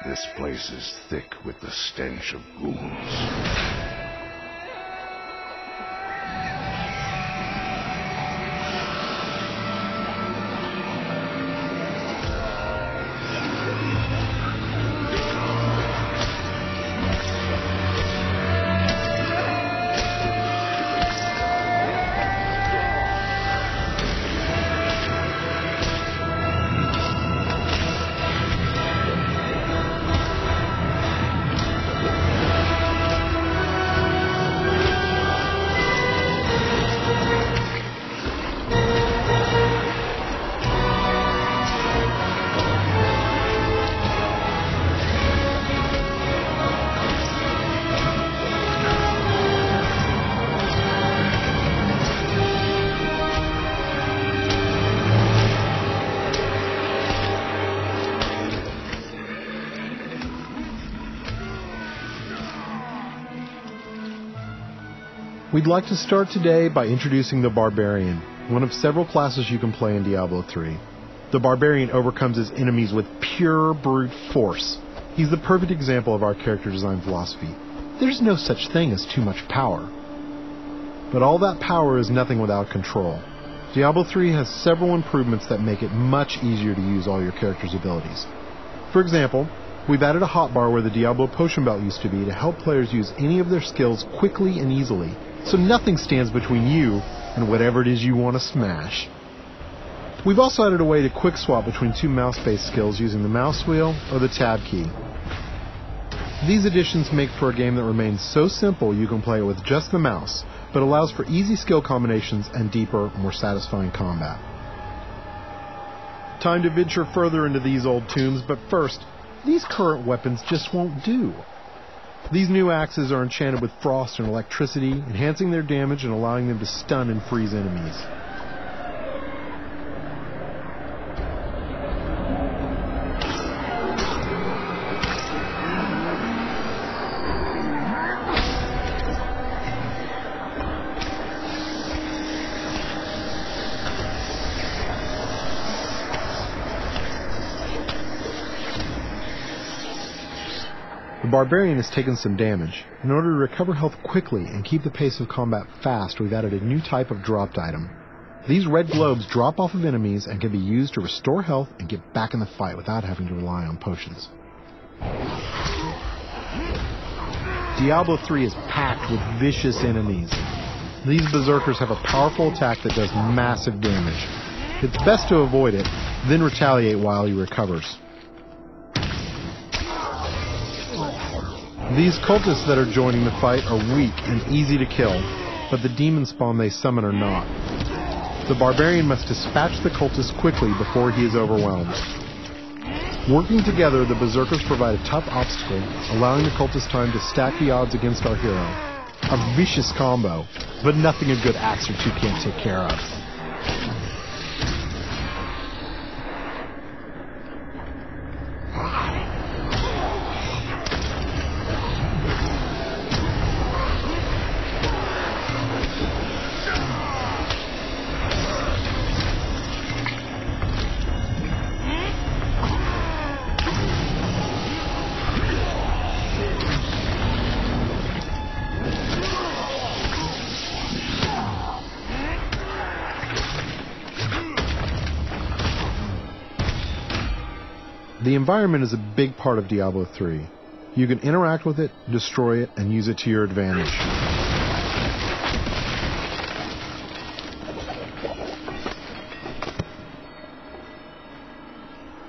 This place is thick with the stench of ghouls. We'd like to start today by introducing the Barbarian, one of several classes you can play in Diablo 3. The Barbarian overcomes his enemies with pure brute force. He's the perfect example of our character design philosophy. There's no such thing as too much power. But all that power is nothing without control. Diablo 3 has several improvements that make it much easier to use all your character's abilities. For example, we've added a hotbar where the Diablo potion belt used to be to help players use any of their skills quickly and easily, so nothing stands between you and whatever it is you want to smash. We've also added a way to quick swap between two mouse-based skills using the mouse wheel or the tab key. These additions make for a game that remains so simple you can play it with just the mouse, but allows for easy skill combinations and deeper, more satisfying combat. Time to venture further into these old tombs, but first, these current weapons just won't do. These new axes are enchanted with frost and electricity, enhancing their damage and allowing them to stun and freeze enemies. The Barbarian has taken some damage. In order to recover health quickly and keep the pace of combat fast, we've added a new type of dropped item. These red globes drop off of enemies and can be used to restore health and get back in the fight without having to rely on potions. Diablo 3 is packed with vicious enemies. These berserkers have a powerful attack that does massive damage. It's best to avoid it, then retaliate while he recovers. These cultists that are joining the fight are weak and easy to kill, but the demon spawn they summon are not. The Barbarian must dispatch the cultists quickly before he is overwhelmed. Working together, the berserkers provide a tough obstacle, allowing the cultists time to stack the odds against our hero. A vicious combo, but nothing a good axe or two can't take care of. The environment is a big part of Diablo 3. You can interact with it, destroy it, and use it to your advantage.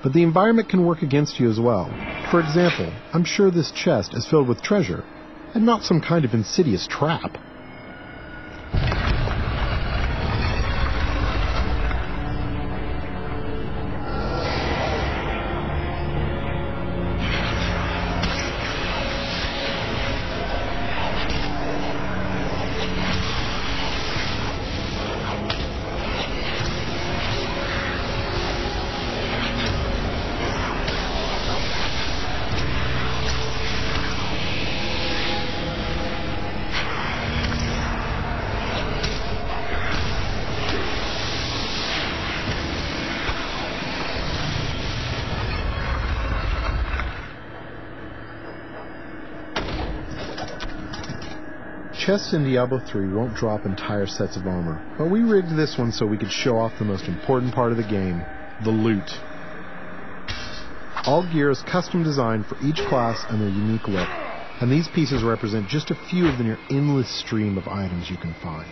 But the environment can work against you as well. For example, I'm sure this chest is filled with treasure, and not some kind of insidious trap. chests in Diablo 3 won't drop entire sets of armor, but we rigged this one so we could show off the most important part of the game, the loot. All gear is custom designed for each class and their unique look, and these pieces represent just a few of the near endless stream of items you can find.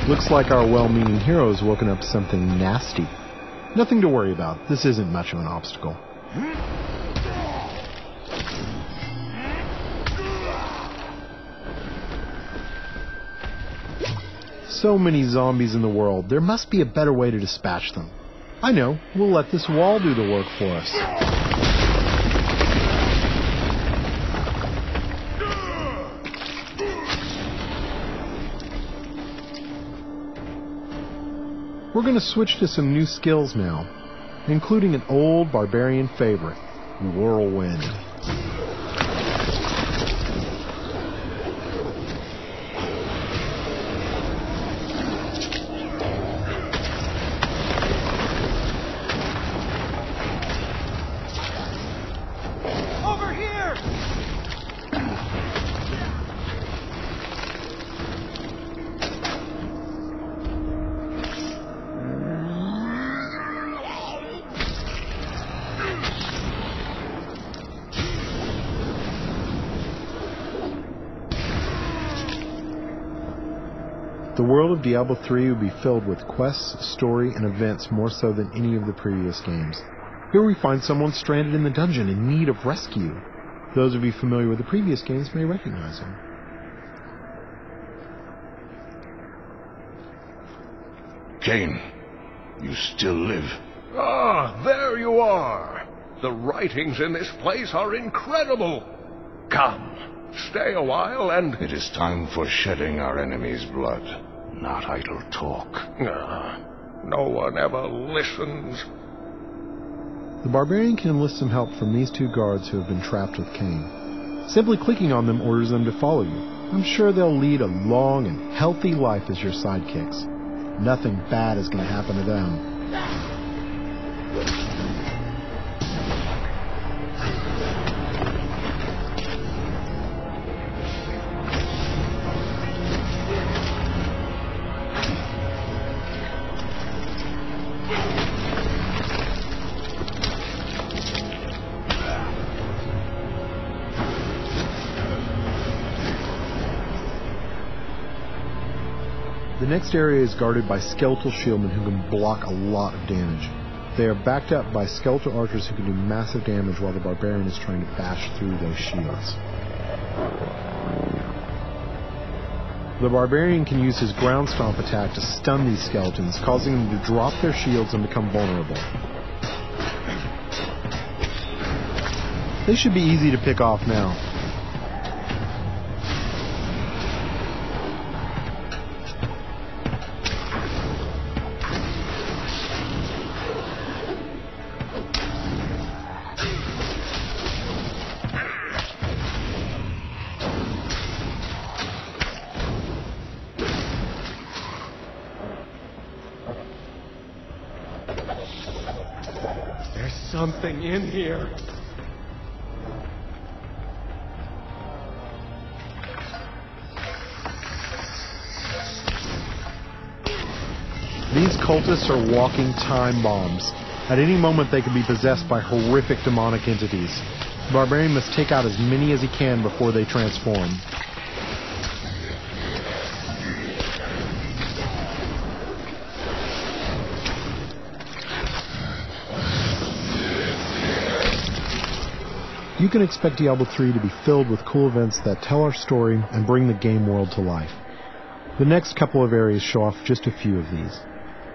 Looks like our well-meaning hero has woken up to something nasty. Nothing to worry about. This isn't much of an obstacle. So many zombies in the world. There must be a better way to dispatch them. I know. We'll let this wall do the work for us. We're going to switch to some new skills now, including an old Barbarian favorite, Whirlwind. Over here! The world of Diablo 3 would be filled with quests, story, and events more so than any of the previous games. Here we find someone stranded in the dungeon in need of rescue. Those of you familiar with the previous games may recognize him. Cain, you still live. Ah, there you are. The writings in this place are incredible. Come, stay a while and... It is time for shedding our enemy's blood, not idle talk. No one ever listens. The Barbarian can enlist some help from these two guards who have been trapped with Cain. Simply clicking on them orders them to follow you. I'm sure they'll lead a long and healthy life as your sidekicks. Nothing bad is going to happen to them. The next area is guarded by skeletal shieldmen who can block a lot of damage. They are backed up by skeletal archers who can do massive damage while the Barbarian is trying to bash through those shields. The Barbarian can use his ground stomp attack to stun these skeletons, causing them to drop their shields and become vulnerable. They should be easy to pick off now. There's something in here. These cultists are walking time bombs. At any moment they could be possessed by horrific demonic entities. The Barbarian must take out as many as he can before they transform. You can expect Diablo 3 to be filled with cool events that tell our story and bring the game world to life. The next couple of areas show off just a few of these.